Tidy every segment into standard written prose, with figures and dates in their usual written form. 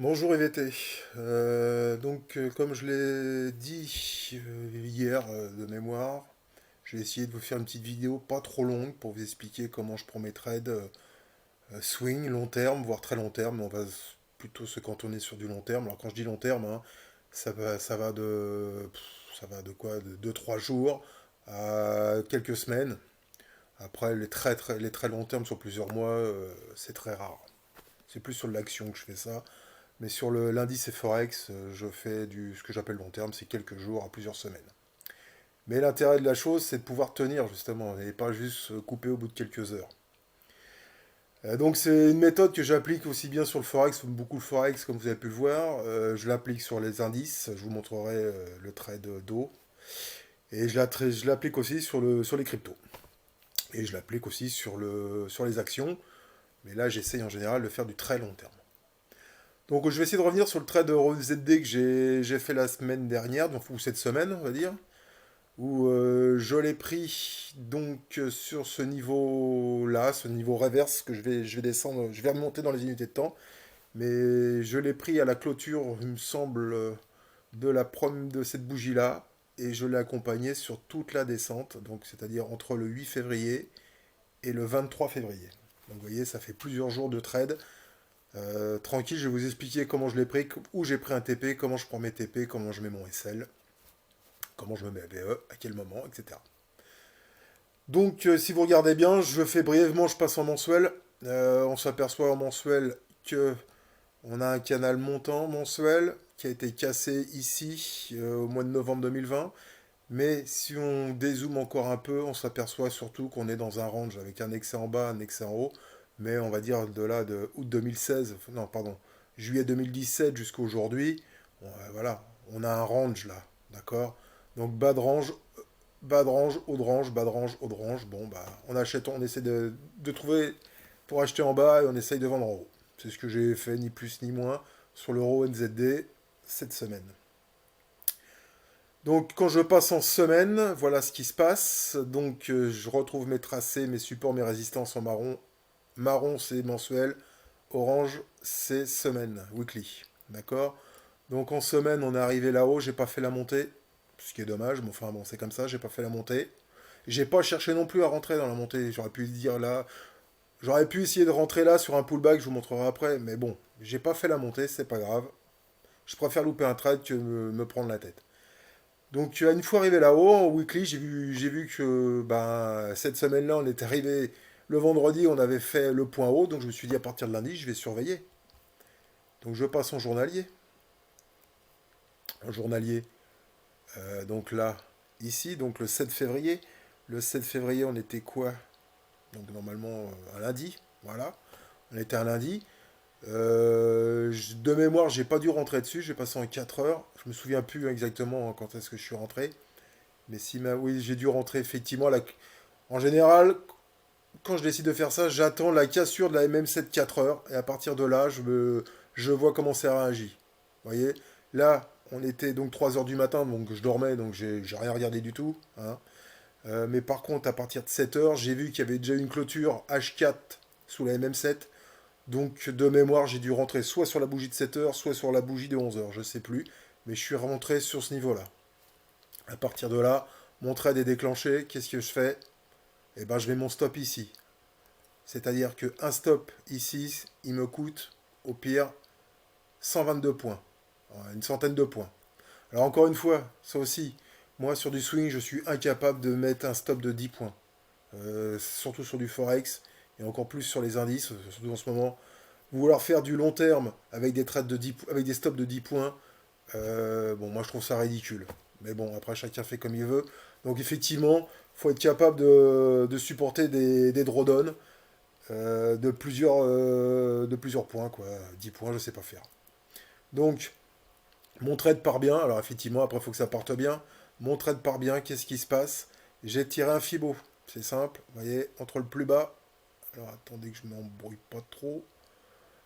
Bonjour EVT. Comme je l'ai dit hier de mémoire, je vais essayer de vous faire une petite vidéo pas trop longue pour vous expliquer comment je prends mes trades swing, long terme, voire très long terme. On va plutôt se cantonner sur du long terme. Alors quand je dis long terme, hein, ça va de quoi? De 2-3 jours à quelques semaines. Après, les très long termes sur plusieurs mois, c'est très rare. C'est plus sur l'action que je fais ça. Mais sur l'indice et Forex, je fais ce que j'appelle long terme, c'est quelques jours à plusieurs semaines. Mais l'intérêt de la chose, c'est de pouvoir tenir justement, et pas juste couper au bout de quelques heures. Donc c'est une méthode que j'applique aussi bien sur le Forex, beaucoup le Forex comme vous avez pu le voir. Je l'applique sur les indices, je vous montrerai le trade d'eau. Et je l'applique aussi sur les cryptos. Et je l'applique aussi sur les actions. Mais là, j'essaye en général de faire du très long terme. Donc je vais essayer de revenir sur le trade ZD que j'ai fait la semaine dernière, donc, ou cette semaine on va dire, où je l'ai pris sur ce niveau-là, ce niveau reverse que je vais descendre, je vais remonter dans les unités de temps, mais je l'ai pris à la clôture, il me semble, de cette bougie-là, et je l'ai accompagné sur toute la descente, donc c'est-à-dire entre le 8 février et le 23 février. Donc vous voyez, ça fait plusieurs jours de trade. Tranquille, je vais vous expliquer comment je l'ai pris, où j'ai pris un TP, comment je prends mes TP, comment je mets mon SL, comment je me mets VE, à quel moment, etc. Si vous regardez bien, je fais brièvement, je passe en mensuel. On s'aperçoit en mensuel que on a un canal montant mensuel qui a été cassé ici au mois de novembre 2020. Mais si on dézoome encore un peu, on s'aperçoit surtout qu'on est dans un range avec un excès en bas, un excès en haut. Mais on va dire de août 2016, non pardon, juillet 2017 jusqu'à aujourd'hui, voilà, on a un range là, d'accord. Donc bas de range, haut de range, bas de range, haut de range. Bon bah on achète, on essaie de trouver pour acheter en bas et on essaye de vendre en haut. C'est ce que j'ai fait ni plus ni moins sur l'euro NZD cette semaine. Donc quand je passe en semaine, voilà ce qui se passe. Je retrouve mes tracés, mes supports, mes résistances en marron. Marron c'est mensuel, orange c'est semaine, weekly. D'accord. Donc en semaine on est arrivé là-haut, j'ai pas fait la montée, ce qui est dommage, mais enfin bon c'est comme ça, j'ai pas fait la montée. J'ai pas cherché non plus à rentrer dans la montée, j'aurais pu dire là, j'aurais pu essayer de rentrer là sur un pullback, je vous montrerai après, mais bon, j'ai pas fait la montée, c'est pas grave. Je préfère louper un trade que me prendre la tête. Une fois arrivé là-haut, en weekly, j'ai vu que ben, cette semaine-là, on est arrivé le vendredi, on avait fait le point haut, donc je me suis dit à partir de lundi, je vais surveiller. Donc je passe en journalier. En journalier, donc là, ici, donc le 7 février. Le 7 février, on était quoi? Donc normalement, un lundi, voilà. On était un lundi. De mémoire, j'ai pas dû rentrer dessus, j'ai passé en 4 heures. Je me souviens plus exactement quand est-ce que je suis rentré. Mais si oui, j'ai dû rentrer effectivement. En général, quand je décide de faire ça, j'attends la cassure de la MM7 4 heures. Et à partir de là, je vois comment ça réagit. Vous voyez? Là, on était donc 3 heures du matin, donc je dormais, donc j'ai rien regardé du tout, hein. Mais par contre, à partir de 7 heures, j'ai vu qu'il y avait déjà une clôture H4 sous la MM7. Donc de mémoire, j'ai dû rentrer soit sur la bougie de 7 heures, soit sur la bougie de 11 heures, je sais plus. Mais je suis rentré sur ce niveau-là. À partir de là, mon trade est déclenché. Qu'est-ce que je fais? Eh ben, je mets mon stop ici. C'est-à-dire qu'un stop ici, il me coûte au pire 122 points. Une centaine de points. Alors encore une fois, ça aussi, moi sur du swing, je suis incapable de mettre un stop de 10 points. Surtout sur du forex et encore plus sur les indices, surtout en ce moment. Vouloir faire du long terme avec des trades de 10, avec des stops de 10 points, bon, moi je trouve ça ridicule. Mais bon, après chacun fait comme il veut. Donc effectivement, faut être capable de supporter des drawdowns de plusieurs points, quoi. 10 points, je sais pas faire. Donc, mon trade part bien. Alors effectivement, après il faut que ça parte bien. Mon trade part bien, qu'est-ce qui se passe? J'ai tiré un Fibo. C'est simple, vous voyez, entre le plus bas. Alors attendez que je m'embrouille pas trop.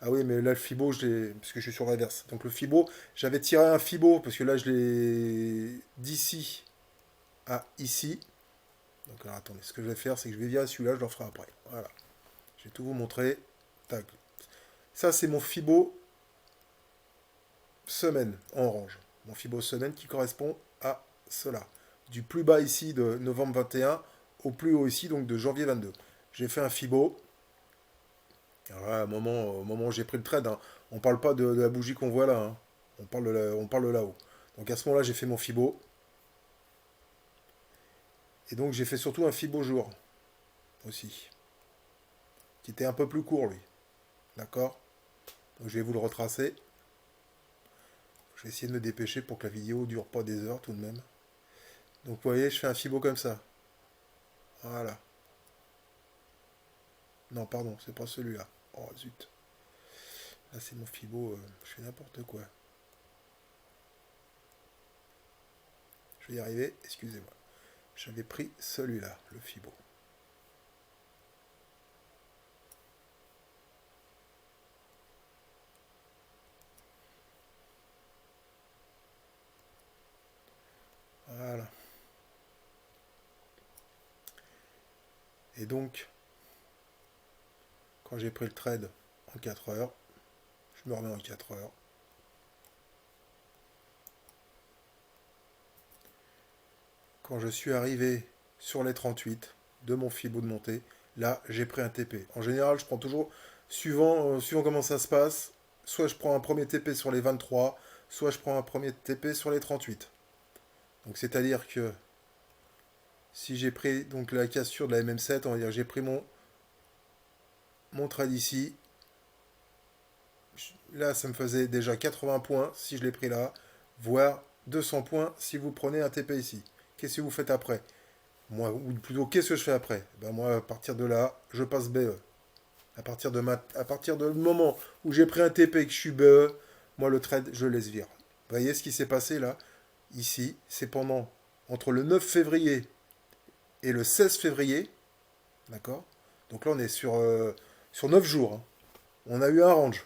Ah oui, mais là, le Fibo, parce que je suis sur l'inverse. Donc le Fibo, j'avais tiré un Fibo, parce que là, je l'ai d'ici à ici. Donc alors, attendez, ce que je vais faire, c'est que je vais virer celui-là, je le ferai après. Voilà. Je vais tout vous montrer. Tac. Ça, c'est mon Fibo semaine en orange. Mon Fibo semaine qui correspond à cela. Du plus bas ici de novembre 21 au plus haut ici, donc de janvier 22. J'ai fait un Fibo. Alors là, au moment où j'ai pris le trade, hein, on parle pas de la bougie qu'on voit là. Hein. On parle de là-haut. Donc à ce moment-là, j'ai fait mon Fibo. Et donc j'ai fait surtout un Fibo jour aussi. Qui était un peu plus court lui. D'accord. Donc je vais vous le retracer. Je vais essayer de me dépêcher pour que la vidéo dure pas des heures tout de même. Donc vous voyez, je fais un Fibo comme ça. Voilà. Non, pardon, c'est pas celui-là. Oh zut. Là c'est mon Fibo, je fais n'importe quoi. Je vais y arriver, excusez-moi. J'avais pris celui-là, le Fibo. Voilà. Et donc, quand j'ai pris le trade en 4 heures, je me remets en 4 heures. Quand je suis arrivé sur les 38 de mon Fibo de montée, là, j'ai pris un TP. En général, je prends toujours, suivant comment ça se passe, soit je prends un premier TP sur les 23, soit je prends un premier TP sur les 38. Donc, c'est-à-dire que si j'ai pris donc la cassure de la MM7, on va dire que j'ai pris mon trade ici. Là, ça me faisait déjà 80 points si je l'ai pris là, voire 200 points si vous prenez un TP ici. Qu'est-ce que vous faites après? Moi, ou plutôt, qu'est-ce que je fais après? Ben moi, à partir de là, je passe BE. À partir du moment où j'ai pris un TP et que je suis BE, moi, le trade, je laisse vire. Vous voyez ce qui s'est passé là? Ici, c'est entre le 9 février et le 16 février. D'accord? Donc là, on est sur 9 jours. Hein. On a eu un range.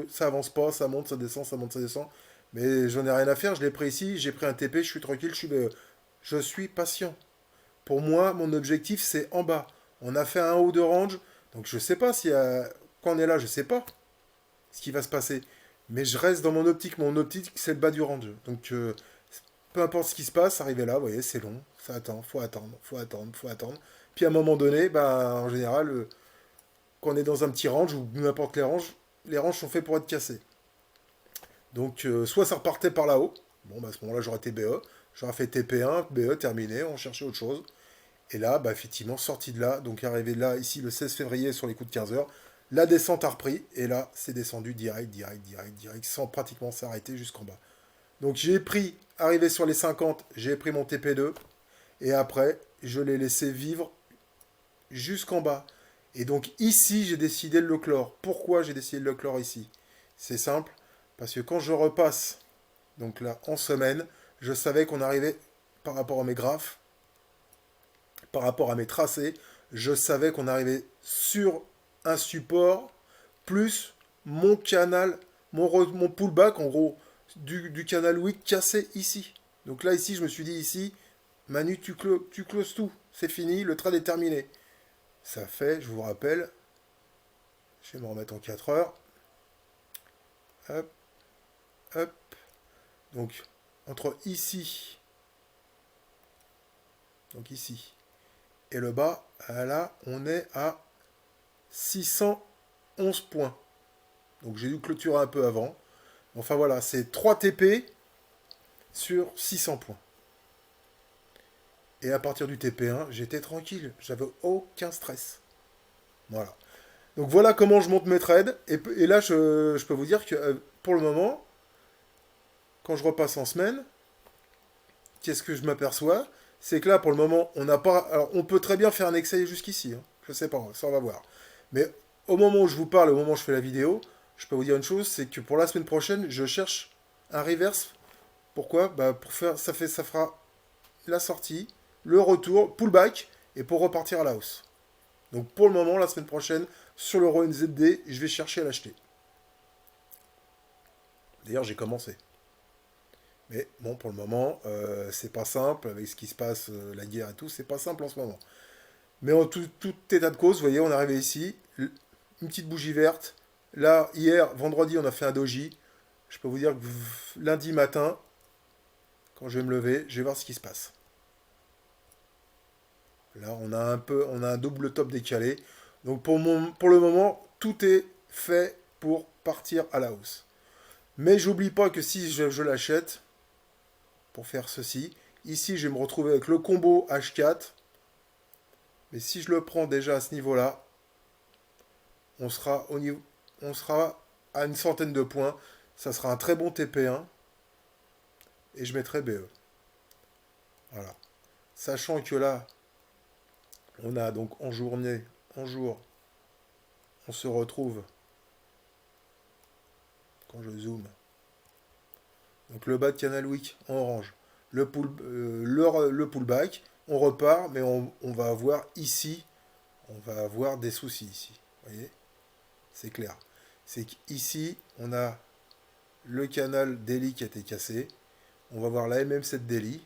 Ça avance pas, ça monte, ça descend, ça monte, ça descend. Mais j'en ai rien à faire, je l'ai pris ici, j'ai pris un TP, je suis tranquille, je suis patient. Pour moi, mon objectif, c'est en bas. On a fait un haut de range, donc je sais pas si quand on est là, je sais pas ce qui va se passer. Mais je reste dans mon optique. Mon optique, c'est le bas du range. Donc, peu importe ce qui se passe, arriver là, vous voyez, c'est long. Ça attend, faut attendre, faut attendre, faut attendre. Puis à un moment donné, bah, en général, quand on est dans un petit range ou n'importe les ranges sont faits pour être cassés. Donc, soit ça repartait par là-haut. Bon, bah, à ce moment-là, j'aurais été BE. J'aurais fait TP1, BE, terminé, on cherchait autre chose. Et là, bah, effectivement, sorti de là, donc arrivé là, ici, le 16 février, sur les coups de 15 heures, la descente a repris, et là, c'est descendu direct, direct, direct, direct, sans pratiquement s'arrêter jusqu'en bas. Donc j'ai pris, arrivé sur les 50, j'ai pris mon TP2, et après, je l'ai laissé vivre jusqu'en bas. Et donc ici, j'ai décidé de le clore. Pourquoi j'ai décidé de le clore ici? C'est simple, parce que quand je repasse, donc là, en semaine, je savais qu'on arrivait, par rapport à mes graphes, par rapport à mes tracés, je savais qu'on arrivait sur un support, plus mon canal, mon pullback, en gros, du canal wick cassé ici. Donc là, ici, je me suis dit, ici, Manu, tu closes tout. C'est fini, le trade est terminé. Ça fait, je vous rappelle, je vais me remettre en 4 heures. Hop, hop. Donc, entre ici, donc ici, et le bas, là, on est à 611 points. Donc j'ai dû clôturer un peu avant. Enfin voilà, c'est 3 TP sur 600 points. Et à partir du TP1, j'étais tranquille. J'avais aucun stress. Voilà. Donc voilà comment je monte mes trades. Et là, je peux vous dire que pour le moment, quand je repasse en semaine, qu'est-ce que je m'aperçois? C'est que là, pour le moment, on n'a pas. Alors, on peut très bien faire un excès jusqu'ici. Hein. Je sais pas, ça on va voir. Mais au moment où je vous parle, au moment où je fais la vidéo, je peux vous dire une chose, c'est que pour la semaine prochaine, je cherche un reverse. Pourquoi? Bah pour faire, ça fera la sortie, le retour, pullback, et pour repartir à la hausse. Donc pour le moment, la semaine prochaine, sur l'euro NZD, je vais chercher à l'acheter. D'ailleurs, j'ai commencé. Mais bon, pour le moment, c'est pas simple, avec ce qui se passe, la guerre et tout, c'est pas simple en ce moment. Mais en tout état de cause, vous voyez, on est arrivé ici, une petite bougie verte. Là, hier, vendredi, on a fait un doji. je peux vous dire que lundi matin, quand je vais me lever, je vais voir ce qui se passe. Là, on a un double top décalé. Donc pour le moment, tout est fait pour partir à la hausse. Mais j'oublie pas que si je l'achète, pour faire ceci, ici je vais me retrouver avec le combo H4. Mais si je le prends déjà à ce niveau-là, on sera, on sera à une centaine de points. Ça sera un très bon TP1. Et je mettrai BE. Voilà. Sachant que là, on a donc en journée, en jour, on se retrouve, quand je zoome, donc le bas de Canal Week en orange, le pullback, on repart, mais on va avoir ici, on va avoir des soucis ici. Vous voyez? C'est clair. C'est qu'ici, on a le canal daily qui a été cassé. On va voir la MM7 daily.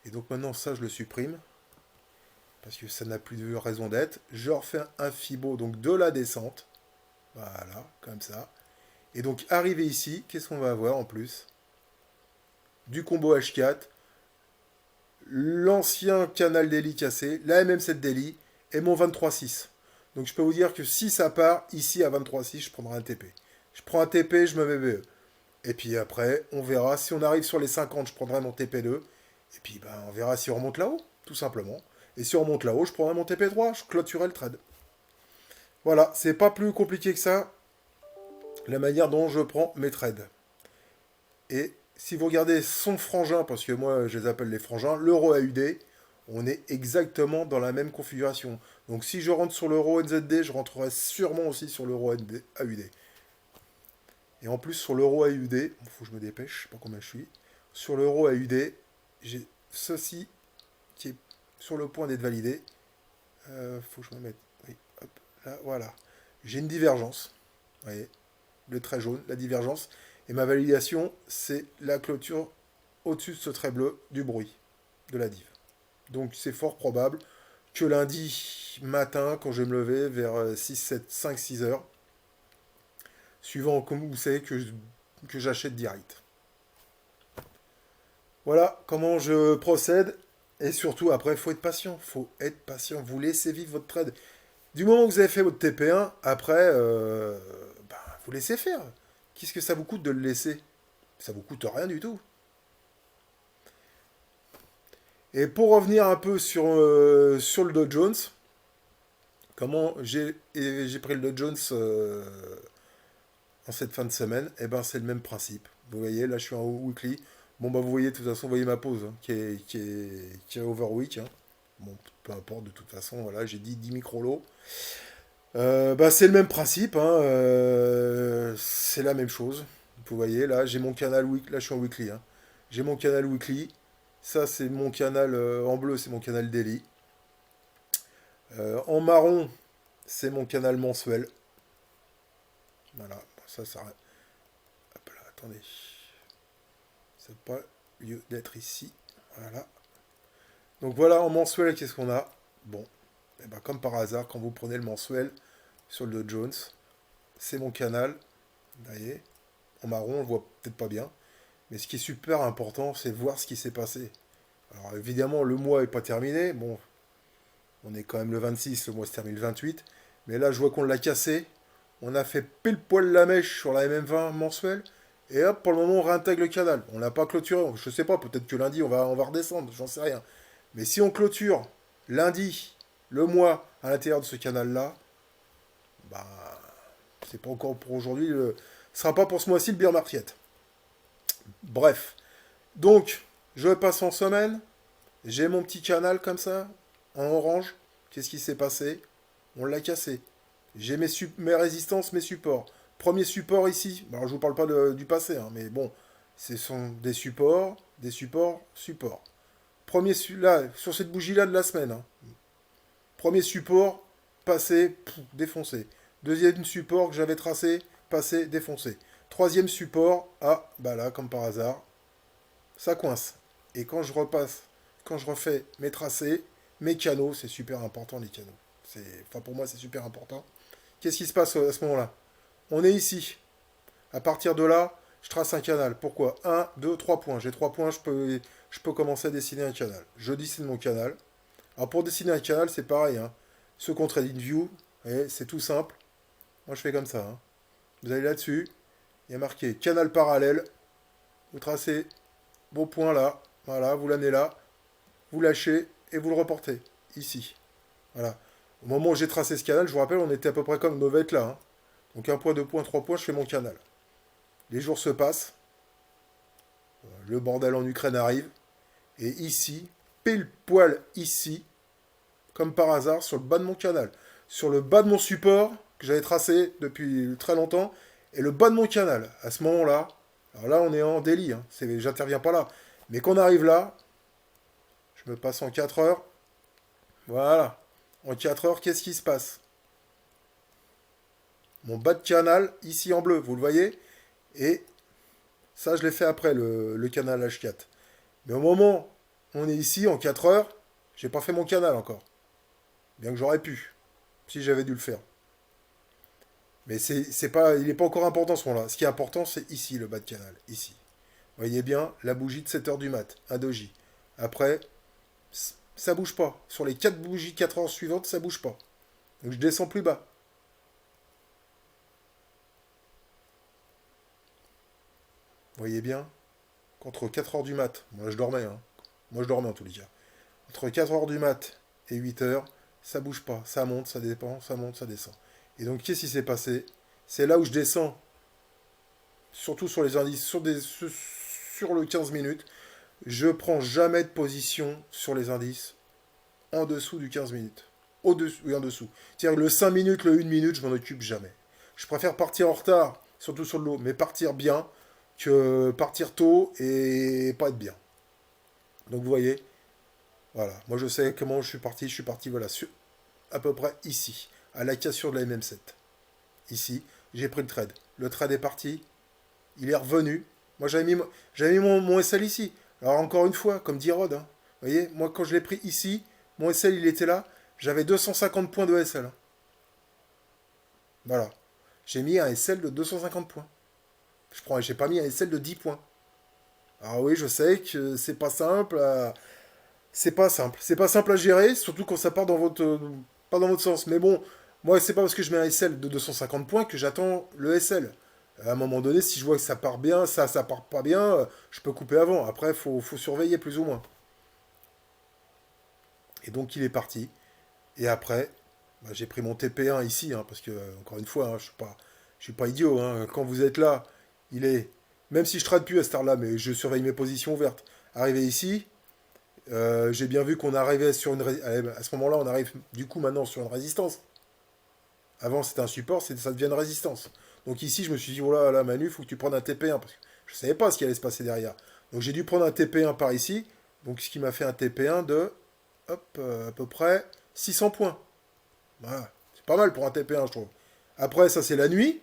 Et donc maintenant, ça, je le supprime. Parce que ça n'a plus de raison d'être. Je refais un fibo donc de la descente. Voilà, comme ça. Et donc, arrivé ici, qu'est-ce qu'on va avoir en plus? Du combo H4, l'ancien canal daily cassé, la MM7 daily et mon 23.6. Donc je peux vous dire que si ça part ici à 23.6, je prendrai un TP. Je prends un TP, je me mets BE. Et puis après, on verra. Si on arrive sur les 50, je prendrai mon TP2. Et puis ben, on verra si on remonte là-haut, tout simplement. Et si on remonte là-haut, je prendrai mon TP3, je clôturerai le trade. Voilà, c'est pas plus compliqué que ça, la manière dont je prends mes trades. Et si vous regardez son frangin, parce que moi je les appelle les frangins, l'euro AUD, on est exactement dans la même configuration. Donc si je rentre sur l'euro NZD, je rentrerai sûrement aussi sur l'euro AUD. Et en plus sur l'euro AUD, il faut que je me dépêche, je sais pas combien je suis. Sur l'euro AUD, j'ai ceci qui est sur le point d'être validé. Faut que je me mette. Oui, hop, là, voilà. J'ai une divergence. Vous voyez, le trait jaune, la divergence. Et ma validation, c'est la clôture au-dessus de ce trait bleu du bruit de la div. Donc c'est fort probable que lundi matin, quand je vais me lever vers 6, 7, 5, 6 heures, suivant comme vous savez que j'achète direct. Voilà comment je procède. Et surtout, après, il faut être patient. Faut être patient. Vous laissez vivre votre trade. Du moment que vous avez fait votre TP1, après, ben, vous laissez faire. Qu'est-ce que ça vous coûte de le laisser? Ça vous coûte rien du tout. Et pour revenir un peu sur le Dow Jones, comment j'ai pris le Dow Jones en cette fin de semaine, eh ben c'est le même principe. Vous voyez, là je suis en weekly. Bon bah vous voyez, de toute façon, vous voyez ma pause hein, qui est over week. Hein. Bon, peu importe, de toute façon, voilà, j'ai dit 10 micro-lots. Bah, c'est le même principe, hein, c'est la même chose. Vous voyez, là, j'ai mon canal weekly, là je suis en weekly. Hein. J'ai mon canal weekly. Ça, c'est mon canal en bleu, c'est mon canal daily. En marron, c'est mon canal mensuel. Voilà, bon, ça. Hop là, attendez. Ça n'a pas lieu d'être ici. Voilà. Donc voilà, en mensuel, qu'est-ce qu'on a? Bon, et ben, comme par hasard, quand vous prenez le mensuel sur le Dow Jones, c'est mon canal. Vous voyez, en marron, on le voit peut-être pas bien. Mais ce qui est super important, c'est de voir ce qui s'est passé. Alors évidemment, le mois n'est pas terminé. Bon, on est quand même le 26, le mois se termine le 28. Mais là, je vois qu'on l'a cassé. On a fait pile poil la mèche sur la MM20 mensuelle. Et hop, pour le moment, on réintègre le canal. On l'a pas clôturé. Je sais pas, peut-être que lundi, on va redescendre. J'en sais rien. Mais si on clôture lundi, le mois, à l'intérieur de ce canal-là, bah, c'est pas encore pour aujourd'hui. Ce sera pas pour ce mois-ci le bear market. Bref. Donc, je passe en semaine. J'ai mon petit canal comme ça, en orange. Qu'est-ce qui s'est passé? On l'a cassé. J'ai mes résistances, mes supports. Premier support ici. Alors, je vous parle pas du passé, hein, mais bon, ce sont des supports, supports. Premier là, sur cette bougie-là de la semaine. Hein. Premier support, passé, défoncé. Deuxième support que j'avais tracé, passé, défoncé. Troisième support, ah, bah là, comme par hasard, ça coince. Et quand je repasse, quand je refais mes tracés, mes canaux, c'est super important les canaux. Enfin pour moi c'est super important. Qu'est-ce qui se passe à ce moment-là? On est ici. À partir de là, je trace un canal. Pourquoi? Un, 2, 3 points. J'ai 3 points, je peux commencer à dessiner un canal. Je dessine mon canal. Alors pour dessiner un canal, c'est pareil. Hein. Ceux qui ont TradingView, c'est tout simple. Moi, je fais comme ça. Hein. Vous allez là-dessus, il y a marqué canal parallèle. Vous tracez vos points là. Voilà, vous l'amenez là. Vous lâchez et vous le reportez. Ici. Voilà. Au moment où j'ai tracé ce canal, je vous rappelle, on était à peu près comme Novette là. Hein. Donc 1 point, 2 points, 3 points, je fais mon canal. Les jours se passent. Le bordel en Ukraine arrive. Et ici, pile poil ici, comme par hasard, sur le bas de mon canal, sur le bas de mon support, que j'avais tracé depuis très longtemps, et le bas de mon canal, à ce moment-là, alors là on est en délit, hein, j'interviens pas là, mais qu'on arrive là, je me passe en 4 heures, voilà, en 4 heures, qu'est-ce qui se passe? Mon bas de canal, ici en bleu, vous le voyez, et ça je l'ai fait après, le canal H4. Mais au moment où on est ici, en 4 heures, j'ai pas fait mon canal encore. Bien que j'aurais pu, si j'avais dû le faire. Mais c'est pas, il n'est pas encore important ce moment-là. Ce qui est important, c'est ici, le bas de canal. Ici. Vous voyez bien, la bougie de 7 heures du mat, un doji. Après, ça bouge pas. Sur les 4 bougies 4 heures suivantes, ça bouge pas. Donc je descends plus bas. Vous voyez bien qu'entre 4 heures du mat, moi je dormais, hein. Moi je dormais en tous les cas. Entre 4 heures du mat et 8 heures, ça bouge pas. Ça monte, ça dépend, ça monte, ça descend. Et donc qu'est-ce qui s'est passé? C'est là où je descends, surtout sur les indices, sur le 15 minutes. Je prends jamais de position sur les indices en dessous du 15 minutes. Au-dessus, oui, en dessous. C'est-à-dire le 5 minutes, le 1 minute, je m'en occupe jamais. Je préfère partir en retard, surtout sur le lot, mais partir bien que partir tôt et pas être bien. Donc vous voyez, voilà. Moi je sais comment je suis parti. Je suis parti voilà, à peu près ici, à la cassure de la MM7. Ici, j'ai pris le trade. Le trade est parti, il est revenu. Moi j'avais mis mon SL ici. Alors encore une fois, comme dit Rod, hein, vous voyez, moi quand je l'ai pris ici, mon SL il était là, j'avais 250 points de SL. Voilà. J'ai mis un SL de 250 points. J'ai pas mis un SL de 10 points. Alors oui, je sais que c'est pas simple. C'est pas simple. C'est pas simple à gérer, surtout quand ça part dans pas dans votre sens. Mais bon, moi, c'est pas parce que je mets un SL de 250 points que j'attends le SL. À un moment donné, si je vois que ça part bien, ça part pas bien, je peux couper avant. Après, faut surveiller plus ou moins. Et donc, il est parti. Et après, bah, j'ai pris mon TP1 ici, hein, parce que, encore une fois, hein, je suis pas idiot. Hein. Quand vous êtes là, il est. Même si je trade plus à cette heure-là, mais je surveille mes positions ouvertes. Arrivé ici, j'ai bien vu qu'on arrivait sur une. À ce moment-là, on arrive du coup maintenant sur une résistance. Avant, c'était un support, ça devient une résistance. Donc ici, je me suis dit, oh là, là, Manu, il faut que tu prennes un TP1, parce que je ne savais pas ce qui allait se passer derrière. Donc j'ai dû prendre un TP1 par ici, donc ce qui m'a fait un TP1 de, hop, à peu près 600 points. Voilà, c'est pas mal pour un TP1, je trouve. Après, ça c'est la nuit.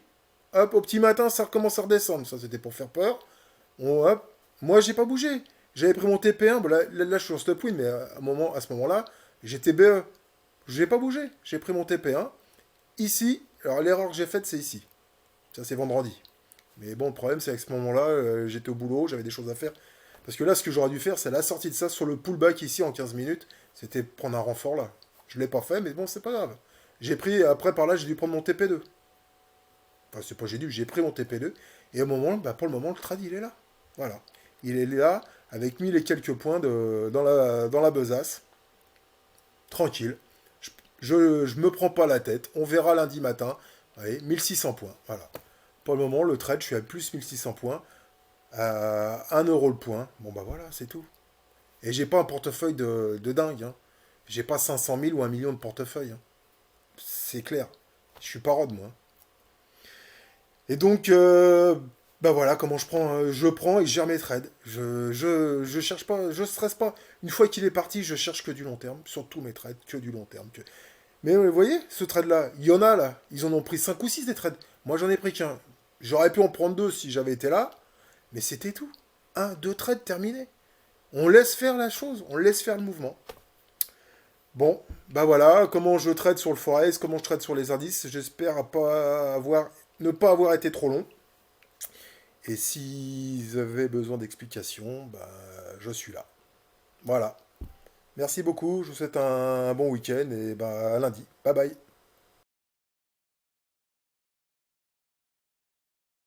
Hop, au petit matin, ça recommence à redescendre. Ça, c'était pour faire peur. Hop. Moi, j'ai pas bougé. J'avais pris mon TP1. Bon, là, je suis en stop win, mais à ce moment-là, j'étais BE. Je n'ai pas bougé. J'ai pris mon TP1. Ici, alors l'erreur que j'ai faite, c'est ici. Ça, c'est vendredi. Mais bon, le problème, c'est qu'à ce moment-là, j'étais au boulot, j'avais des choses à faire. Parce que là, ce que j'aurais dû faire, c'est la sortie de ça sur le pullback ici en 15 minutes. C'était prendre un renfort là. Je ne l'ai pas fait, mais bon, c'est pas grave. J'ai pris, après par là, j'ai dû prendre mon TP2. Enfin, c'est pas j'ai pris mon TP2. Et au moment, bah, pour le moment, le trade, il est là. Voilà. Il est là, avec 1000 et quelques points dans la besace. Tranquille. Je me prends pas la tête. On verra lundi matin. Allez, 1600 points. Voilà. Pour le moment, le trade, je suis à plus 1600 points. À 1 euro le point. Bon, bah voilà, c'est tout. Et j'ai pas un portefeuille de dingue. Hein. J'ai pas 500 000 ou 1 million de portefeuille. Hein. C'est clair. Je suis pas rod, moi. Et donc, bah voilà comment je prends. Je prends et je gère mes trades. Je cherche pas, je stresse pas. Une fois qu'il est parti, je cherche que du long terme. Sur tous mes trades, que du long terme. Mais vous voyez, ce trade-là, il y en a là. Ils en ont pris 5 ou 6 des trades. Moi, j'en ai pris qu'un. J'aurais pu en prendre 2 si j'avais été là. Mais c'était tout. Un, 2 trades terminés. On laisse faire la chose. On laisse faire le mouvement. Bon, bah voilà, comment je trade sur le Forex, comment je trade sur les indices. J'espère ne pas avoir été trop long. Et s'ils avaient besoin d'explications, bah, je suis là. Voilà. Merci beaucoup, je vous souhaite un bon week-end et bah, à lundi. Bye bye.